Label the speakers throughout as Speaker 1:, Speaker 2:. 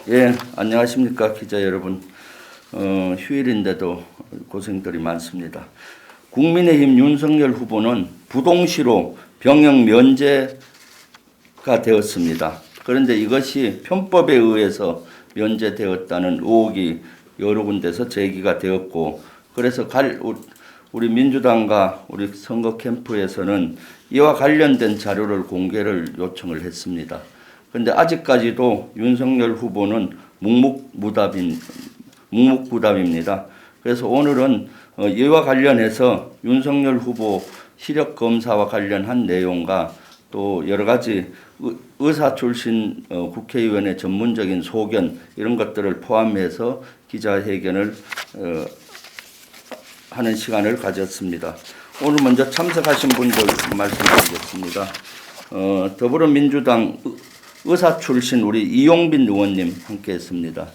Speaker 1: 예, 안녕하십니까 기자 여러분. 휴일인데도 고생들이 많습니다. 국민의힘 윤석열 후보는 부동시로 병역 면제가 되었습니다. 그런데 이것이 편법에 의해서 면제되었다는 의혹이 여러 군데서 제기가 되었고, 그래서 우리 민주당과 우리 선거 캠프에서는 이와 관련된 자료를 공개를 요청을 했습니다. 그런데 아직까지도 윤석열 후보는 묵묵부답입니다. 그래서 오늘은 이와 관련해서 윤석열 후보 시력 검사와 관련한 내용과 또 여러 가지 의사 출신 국회의원의 전문적인 소견 이런 것들을 포함해서 기자회견을 하는 시간을 가졌습니다. 오늘 먼저 참석하신 분들 말씀드리겠습니다. 더불어민주당 의사 출신 우리 이용빈 의원님 함께했습니다.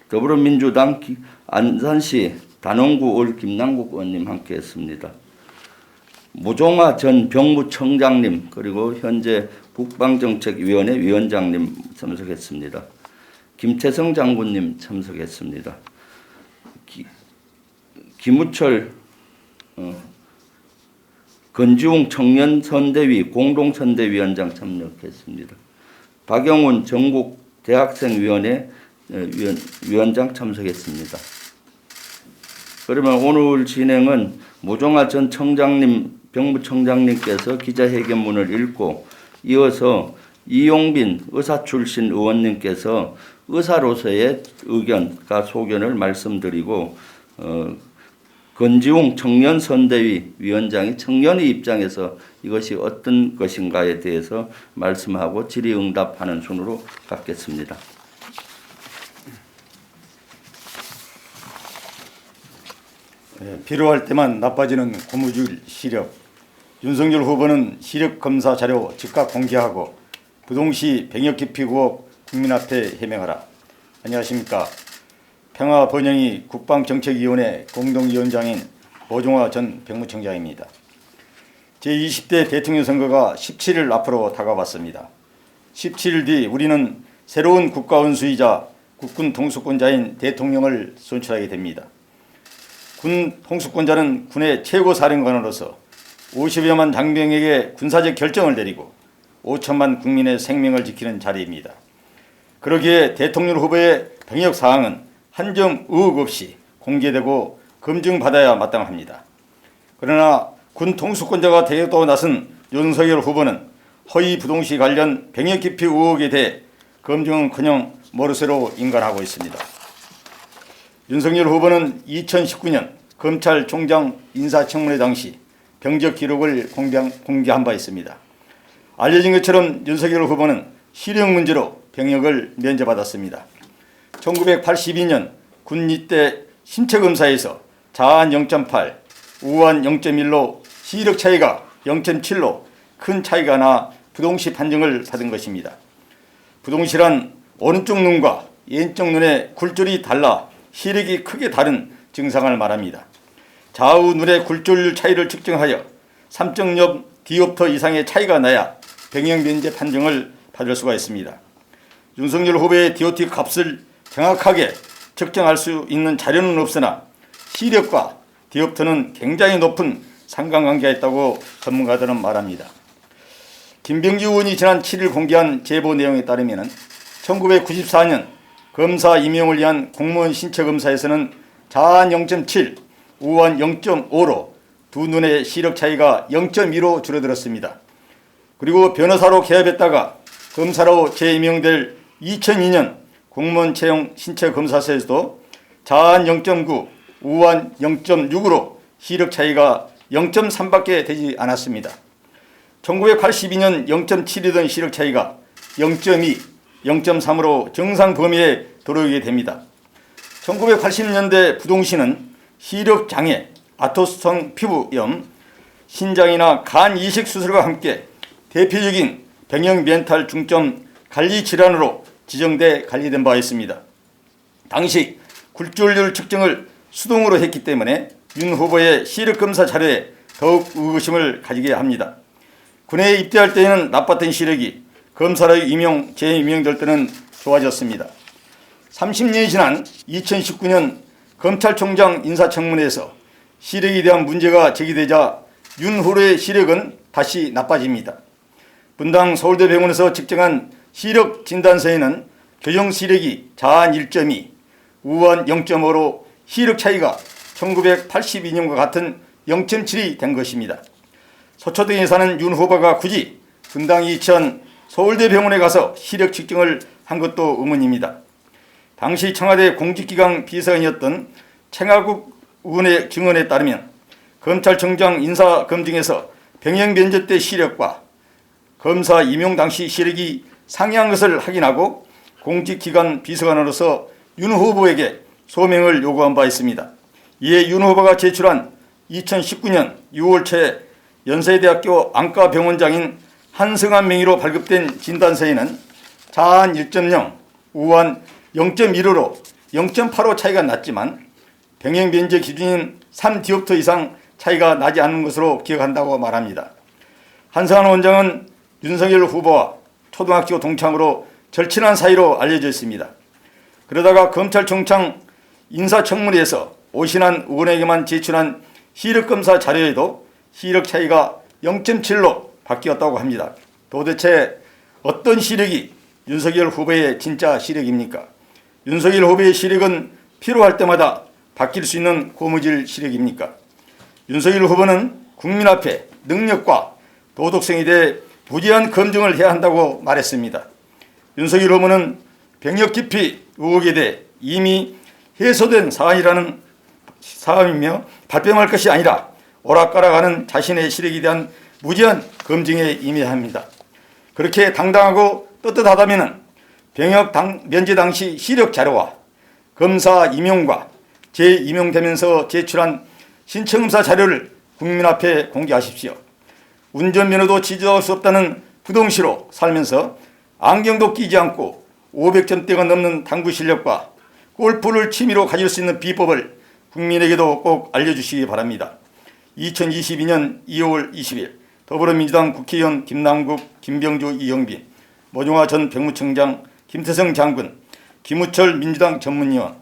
Speaker 1: 더불어민주당 안산시 단원구 을 김남국 의원님 함께했습니다. 무종화 전 병무청장님 그리고 현재 국방정책위원회 위원장님 참석했습니다. 김채성 장군님 참석했습니다. 김우철 건지웅 청년선대위 공동선대위원장 참석했습니다. 박영훈 전국 대학생위원회 위원장 참석했습니다. 그러면 오늘 진행은 무종화 전 청장님, 병무청장님께서 기자회견문을 읽고 이어서 이용빈 의사 출신 의원님께서 의사로서의 의견과 소견을 말씀드리고 건지웅 청년선대위 위원장이 청년의 입장에서 이것이 어떤 것인가에 대해서 말씀하고 질의응답하는 순으로 갖겠습니다.
Speaker 2: 필요할 때만 나빠지는 고무줄 시력. 윤석열 후보는 시력 검사 자료 즉각 공개하고 부동시 병역 기피 의혹 국민 앞에 해명하라. 안녕하십니까. 평화번영이 국방정책위원회 공동위원장인 모종화 전 병무청장입니다. 제20대 대통령 선거가 17일 앞으로 다가왔습니다. 17일 뒤 우리는 새로운 국가원수이자 국군 통수권자인 대통령을 선출하게 됩니다. 군 통수권자는 군의 최고 사령관으로서 50여만 장병에게 군사적 결정을 내리고 5천만 국민의 생명을 지키는 자리입니다. 그러기에 대통령 후보의 병역 사항은 한 점 의혹 없이 공개되고 검증받아야 마땅합니다. 그러나 군 통수권자가 되었다고 나선 윤석열 후보는 허위 부동시 관련 병역 기피 의혹에 대해 검증은커녕 머릿수로 인간하고 있습니다. 윤석열 후보는 2019년 검찰총장 인사청문회 당시 병적 기록을 공개한 바 있습니다. 알려진 것처럼 윤석열 후보는 시력 문제로 병역을 면제받았습니다. 1982년 군 입대 신체검사에서 자한 0.8, 우한 0.1로 시력 차이가 0.7로 큰 차이가 나 부동시 판정을 받은 것입니다. 부동시란 오른쪽 눈과 왼쪽 눈의 굴절이 달라 시력이 크게 다른 증상을 말합니다. 좌우 눈의 굴절 차이를 측정하여 3.0 디옵터 이상의 차이가 나야 병역 면제 판정을 받을 수가 있습니다. 윤석열 후보의 DOT 값을 정확하게 측정할 수 있는 자료는 없으나 시력과 디옵터는 굉장히 높은 상관관계가 있다고 전문가들은 말합니다. 김병지 의원이 지난 7일 공개한 제보 내용에 따르면 1994년 검사 임용을 위한 공무원 신체검사에서는 자한 0.7, 우한 0.5로 두 눈의 시력 차이가 0.2로 줄어들었습니다. 그리고 변호사로 개업했다가 검사로 재임용될 2002년 공무원 채용 신체검사서에서도 자한 0.9, 우한 0.6으로 시력 차이가 0.3밖에 되지 않았습니다. 1982년 0.7이던 시력 차이가 0.2, 0.3으로 정상 범위에 들어오게 됩니다. 1980년대 부동시는 시력 장애, 아토스성 피부염, 신장이나 간 이식 수술과 함께 대표적인 병역 멘탈 중점 관리 질환으로 지정돼 관리된 바 있습니다. 당시 굴절률 측정을 수동으로 했기 때문에 윤 후보의 시력 검사 자료에 더욱 의구심을 가지게 합니다. 군에 입대할 때에는 나빴던 시력이 검사로 재임명될 때는 좋아졌습니다. 30년이 지난 2019년 검찰총장 인사청문회에서 시력에 대한 문제가 제기되자 윤 후보의 시력은 다시 나빠집니다. 분당 서울대병원에서 측정한 시력 진단서에는 교정 시력이 자한 1.2, 우한 0.5로 시력 차이가 1982년과 같은 0.7이 된 것입니다. 서초동에 사는 윤 후보가 굳이 분당 이천 서울대병원에 가서 시력 측정을 한 것도 의문입니다. 당시 청와대 공직기강 비서관이었던 최강욱 의원의 증언에 따르면 검찰총장 인사검증에서 병역 면접 때 시력과 검사 임용 당시 시력이 상이한 것을 확인하고 공직기관 비서관으로서 윤 후보에게 소명을 요구한 바 있습니다. 이에 윤 후보가 제출한 2019년 6월 초 연세대학교 안과병원장인 한승환 명의로 발급된 진단서에는 자한 1.0, 우한 0.15로 0.85 차이가 났지만 병역 면제 기준인 3디옵터 이상 차이가 나지 않는 것으로 기억한다고 말합니다. 한승환 원장은 윤석열 후보와 초등학교 동창으로 절친한 사이로 알려져 있습니다. 그러다가 검찰총장 인사청문회에서 오신환 의원에게만 제출한 시력검사 자료에도 시력 차이가 0.7로 바뀌었다고 합니다. 도대체 어떤 시력이 윤석열 후보의 진짜 시력입니까? 윤석열 후보의 시력은 필요할 때마다 바뀔 수 있는 고무줄 시력입니까? 윤석열 후보는 국민 앞에 능력과 도덕성에 대해 무제한 검증을 해야 한다고 말했습니다. 윤석열 후보는 병역 기피 의혹에 대해 이미 해소된 사안이며 발뺌할 것이 아니라 오락가락하는 자신의 시력에 대한 무제한 검증에 임해야 합니다. 그렇게 당당하고 떳떳하다면 병역 면제 당시 시력 자료와 검사 임용과 재임용되면서 제출한 신청검사 자료를 국민 앞에 공개하십시오. 운전면허도 지도할 수 없다는 부동시로 살면서 안경도 끼지 않고 500점대가 넘는 당구 실력과 골프를 취미로 가질 수 있는 비법을 국민에게도 꼭 알려주시기 바랍니다. 2022년 2월 20일 더불어민주당 국회의원 김남국, 김병주, 이영빈, 모종화 전 병무청장, 김태성 장군, 김우철 민주당 전문위원,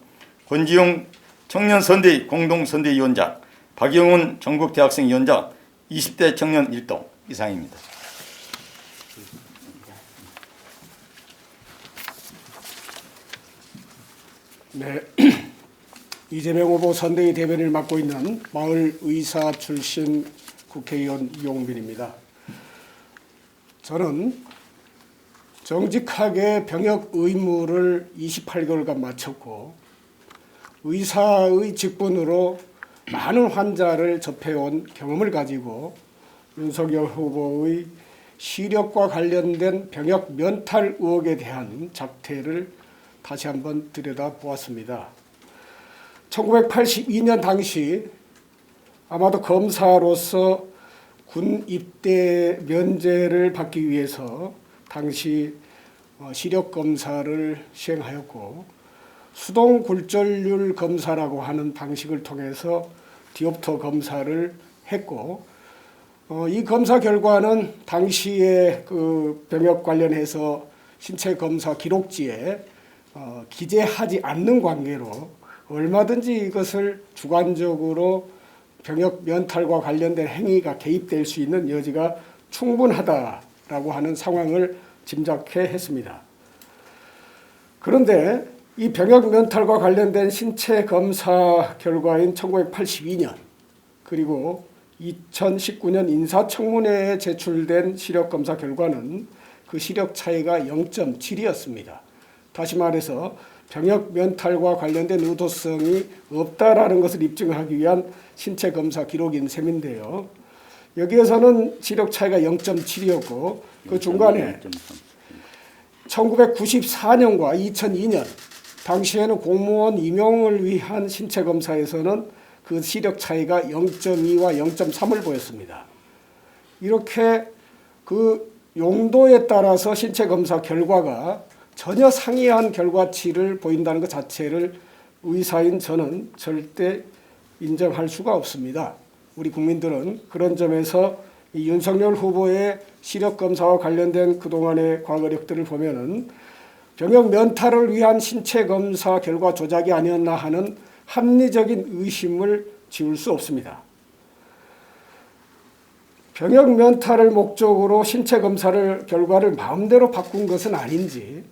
Speaker 2: 권지용 청년선대위 공동선대위원장, 박영훈 전국대학생위원장, 20대 청년 일동 이상입니다.
Speaker 3: 네, 이재명 후보 선대위 대변인을 맡고 있는 마을의사 출신 국회의원 이용빈입니다. 저는 정직하게 병역 의무를 28개월간 마쳤고 의사의 직분으로 많은 환자를 접해온 경험을 가지고 윤석열 후보의 시력과 관련된 병역 면탈 의혹에 대한 작태를 다시 한번 들여다보았습니다. 1982년 당시 아마도 검사로서 군 입대 면제를 받기 위해서 당시 시력 검사를 시행하였고 수동 굴절률 검사라고 하는 방식을 통해서 디옵터 검사를 했고 이 검사 결과는 당시에 그 병역 관련해서 신체 검사 기록지에 기재하지 않는 관계로 얼마든지 이것을 주관적으로 병역 면탈과 관련된 행위가 개입될 수 있는 여지가 충분하다라고 하는 상황을 짐작해 했습니다. 그런데 이 병역 면탈과 관련된 신체 검사 결과인 1982년 그리고 2019년 인사청문회에 제출된 시력 검사 결과는 그 시력 차이가 0.7이었습니다. 다시 말해서 병역 면탈과 관련된 의도성이 없다라는 것을 입증하기 위한 신체 검사 기록인 셈인데요. 여기에서는 시력 차이가 0.7이었고 그 중간에 1994년과 2002년 당시에는 공무원 임용을 위한 신체 검사에서는 그 시력 차이가 0.2와 0.3을 보였습니다. 이렇게 그 용도에 따라서 신체 검사 결과가 전혀 상이한 결과치를 보인다는 것 자체를 의사인 저는 절대 인정할 수가 없습니다. 우리 국민들은 그런 점에서 이 윤석열 후보의 시력 검사와 관련된 그동안의 과거력들을 보면은 병역 면탈을 위한 신체 검사 결과 조작이 아니었나 하는 합리적인 의심을 지울 수 없습니다. 병역 면탈을 목적으로 신체 검사를 결과를 마음대로 바꾼 것은 아닌지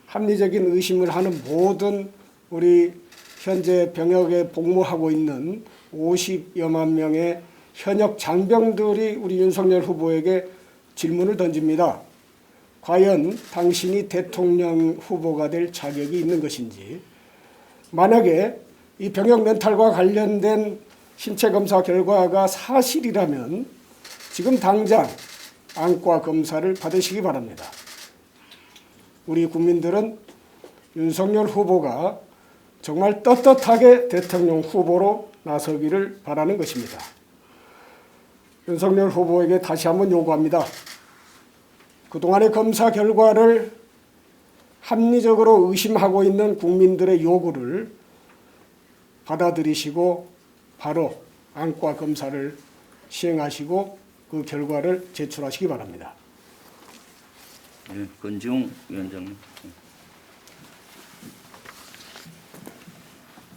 Speaker 3: 합리적인 의심을 하는 모든 우리 현재 병역에 복무하고 있는 50여만 명의 현역 장병들이 우리 윤석열 후보에게 질문을 던집니다. 과연 당신이 대통령 후보가 될 자격이 있는 것인지, 만약에 이 병역 멘탈과 관련된 신체 검사 결과가 사실이라면 지금 당장 안과 검사를 받으시기 바랍니다. 우리 국민들은 윤석열 후보가 정말 떳떳하게 대통령 후보로 나서기를 바라는 것입니다. 윤석열 후보에게 다시 한번 요구합니다. 그동안의 검사 결과를 합리적으로 의심하고 있는 국민들의 요구를 받아들이시고 바로 안과 검사를 시행하시고 그 결과를 제출하시기 바랍니다.
Speaker 1: 네, 권지웅 위원장님.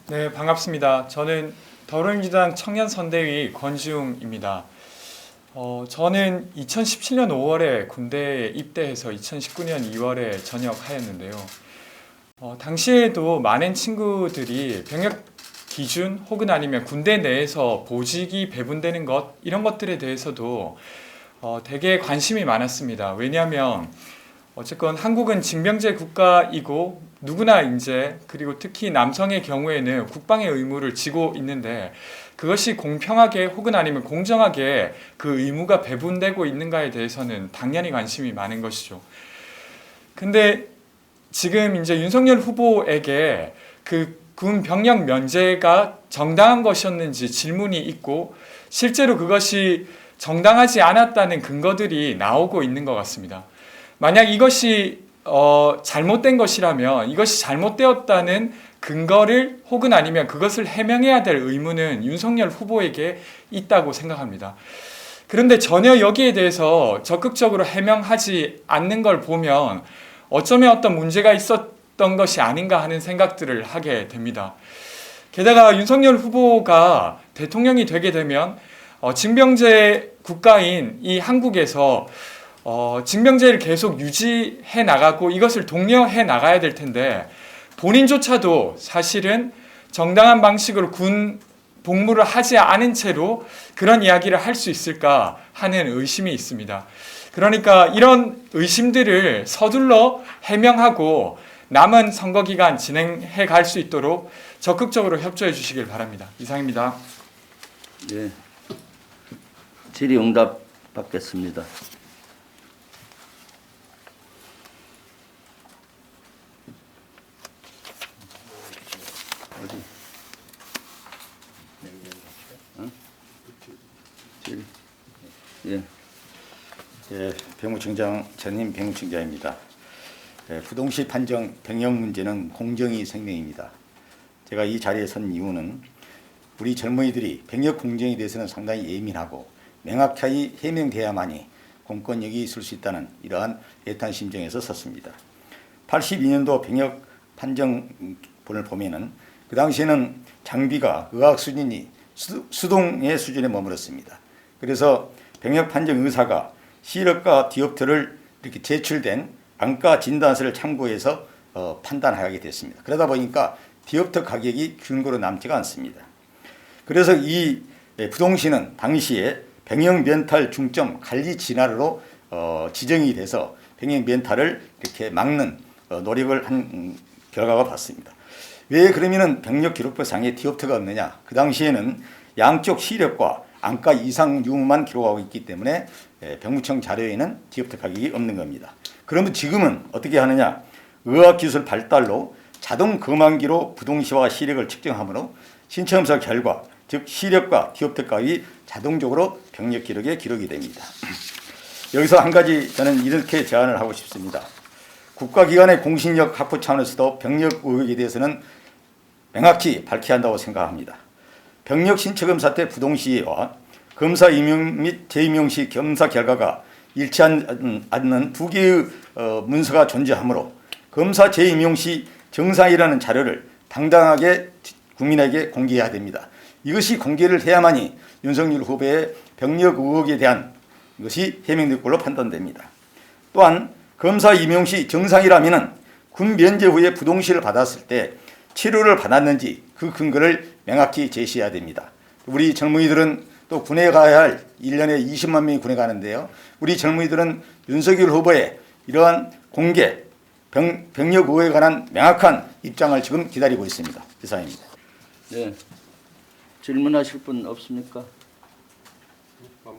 Speaker 4: 네, 반갑습니다. 저는 더불어민주당 청년선대위 권지웅입니다. 저는 2017년 5월에 군대에 입대해서 2019년 2월에 전역하였는데요. 당시에도 많은 친구들이 병역 기준 혹은 아니면 군대 내에서 보직이 배분되는 것 이런 것들에 대해서도 되게 관심이 많았습니다. 왜냐하면 어쨌건 한국은 징병제 국가이고 누구나 이제 그리고 특히 남성의 경우에는 국방의 의무를 지고 있는데 그것이 공평하게 혹은 아니면 공정하게 그 의무가 배분되고 있는가에 대해서는 당연히 관심이 많은 것이죠. 근데 지금 이제 윤석열 후보에게 그 군 병력 면제가 정당한 것이었는지 질문이 있고 실제로 그것이 정당하지 않았다는 근거들이 나오고 있는 것 같습니다. 만약 이것이 잘못된 것이라면 이것이 잘못되었다는 근거를 혹은 아니면 그것을 해명해야 될 의무는 윤석열 후보에게 있다고 생각합니다. 그런데 전혀 여기에 대해서 적극적으로 해명하지 않는 걸 보면 어쩌면 어떤 문제가 있었던 것이 아닌가 하는 생각들을 하게 됩니다. 게다가 윤석열 후보가 대통령이 되게 되면 징병제 국가인 이 한국에서 징병제를 계속 유지해 나가고 이것을 독려해 나가야 될 텐데 본인조차도 사실은 정당한 방식으로 군 복무를 하지 않은 채로 그런 이야기를 할 수 있을까 하는 의심이 있습니다. 그러니까 이런 의심들을 서둘러 해명하고 남은 선거기간 진행해 갈 수 있도록 적극적으로 협조해 주시길 바랍니다. 이상입니다.
Speaker 1: 네. 질의응답 받겠습니다. 어디? 응? 질의. 예.
Speaker 2: 예, 병무청장 전임 병무청장입니다. 부동시 판정 병역 문제는 공정이 생명입니다. 제가 이 자리에 선 이유는 우리 젊은이들이 병역 공정에 대해서는 상당히 예민하고 명확하게 해명돼야만이 공권력이 있을 수 있다는 이러한 애탄 심정에서 섰습니다. 82년도 병역 판정본을 보면은 그 당시에는 장비가 의학 수준이 수동의 수준에 머물렀습니다. 그래서 병역 판정 의사가 시력과 디옵터를 이렇게 제출된 안과 진단서를 참고해서 판단하게 됐습니다. 그러다 보니까 디옵터 가격이 균고로 남지가 않습니다. 그래서 이 부동시는 당시에 병역 멘탈 중점 관리 진화로 지정이 돼서 병역 멘탈을 이렇게 막는 노력을 한 결과가 봤습니다. 왜 그러면은 병력 기록부상에 디옵터가 없느냐? 그 당시에는 양쪽 시력과 안과 이상 유무만 기록하고 있기 때문에 병무청 자료에는 디옵터 가격이 없는 겁니다. 그러면 지금은 어떻게 하느냐? 의학기술 발달로 자동 검안기로 부동시와 시력을 측정하므로 신체검사 결과, 즉 시력과 디옵터 가격이 자동적으로 병력 기록에 기록이 됩니다. 여기서 한 가지 저는 이렇게 제안을 하고 싶습니다. 국가기관의 공신력 확보 차원에서도 병력 의혹에 대해서는 명확히 밝혀야 한다고 생각합니다. 병력 신체검사 때 부동시와 검사 임용 및 재임용 시 검사 결과가 일치하지 않는 두 개의 문서가 존재하므로 검사 재임용 시 정상이라는 자료를 당당하게 국민에게 공개해야 됩니다. 이것이 공개를 해야만이 윤석열 후보의 병력 의혹에 대한 것이 해명될 걸로 판단됩니다. 또한 검사 임용 시 정상이라면 군 면제 후에 부동시를 받았을 때 치료를 받았는지 그 근거를 명확히 제시해야 됩니다. 우리 젊은이들은 또 군에 가야 할 1년에 20만 명이 군에 가는데요. 우리 젊은이들은 윤석열 후보의 이러한 공개, 병력 의혹에 관한 명확한 입장을 지금 기다리고 있습니다. 이상입니다.
Speaker 1: 네. 질문하실 분 없습니까?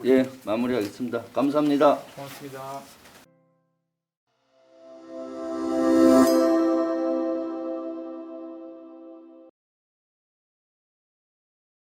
Speaker 1: 예, 마무리하겠습니다. 감사합니다.
Speaker 4: 고맙습니다.